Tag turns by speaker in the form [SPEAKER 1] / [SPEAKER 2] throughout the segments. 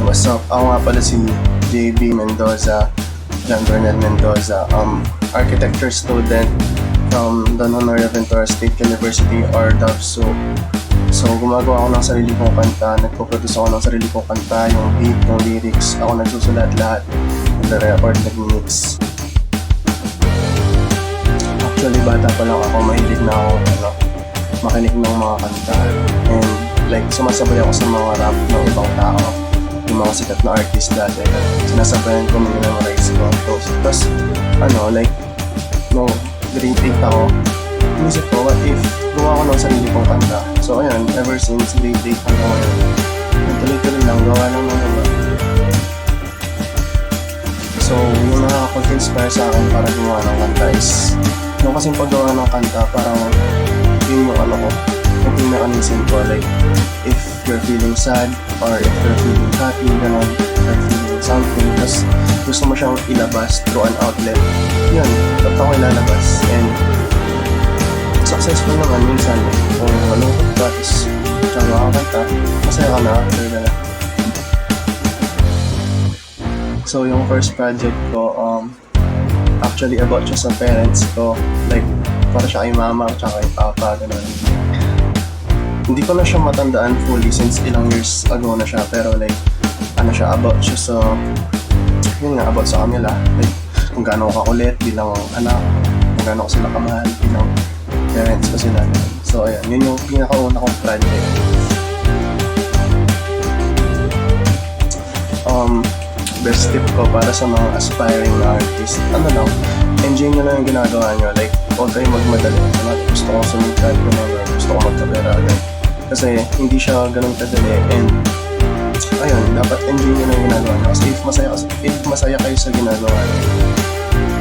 [SPEAKER 1] what's up? Ako nga pala si JB Mendoza, John Bernal Mendoza, architecture student from Don Honorio Ventura State University or DAVSU. So gumagawa ako ng sarili kong kanta, nagpo-produce ako ng sarili kong kanta, yung beat, yung lyrics, ako nagsusulat lahat, nag-record, nag-mix. Actually bata pa lang ako, mahilig na ako makinig ng mga kanta, and like sumasabay ako sa mga rap ng ibang tao, yung mga sikat na artist dati, sinasabayan ko, minamarize ko. Tapos like no, grade 8 ako, inisip ko, what if gawa ko ng sarili kong kanta. So ayun, ever since grade 8 hanggang ngayon, tuloy-tuloy lang, gawa lang naman. So yung nakakapag-inspire sa akin para gumawa ng kanta is yung kasing paggawa ng kanta, parang yun yung yung pinaka-nisin ko, like if you're feeling sad or if you're feeling happy, gano'n, or feeling something, tapos gusto mo siyang ilabas through an outlet, yun, dapat ako ilalabas. And successful naman minsan, kung malungkot ka, tapos tsaka makakanta, masaya ka na after na lang. So yung first project ko, actually about siya sa parents ko, like para siya kay mama tsaka kay papa, gano'n. Hindi ko na siya matandaan fully since ilang years ago na siya, pero like siya, about siya sa yun nga, about sa kanila, like kung gaano ko kakulit bilang anak, kung gaano ko sila kamahal bilang parents ko sila. So ayan, yun yung pinakauna kong project. Best tip ko para sa mga aspiring na artist, enjoy nyo lang yung ginagawa nyo, like huwag kayong magmadali. Gusto ko sumikat, gusto ko magkapera agad, kasi hindi siya ganun kadali. And ayun, dapat enjoy nyo lang yung ginagawa nyo, kasi if masaya kayo sa ginagawa nyo,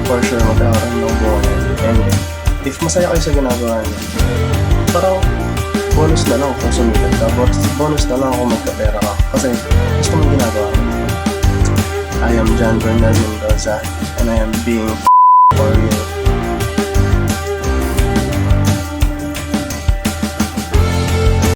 [SPEAKER 1] for sure magkakaroon ng buhay. And if masaya kayo sa ginagawa nyo, parang bonus na lang kung sumikat ka, bonus na lang kung magkapera ka, kasi gusto mo ginagawa nyo. I am John Bernal Mendoza, and I am being for you.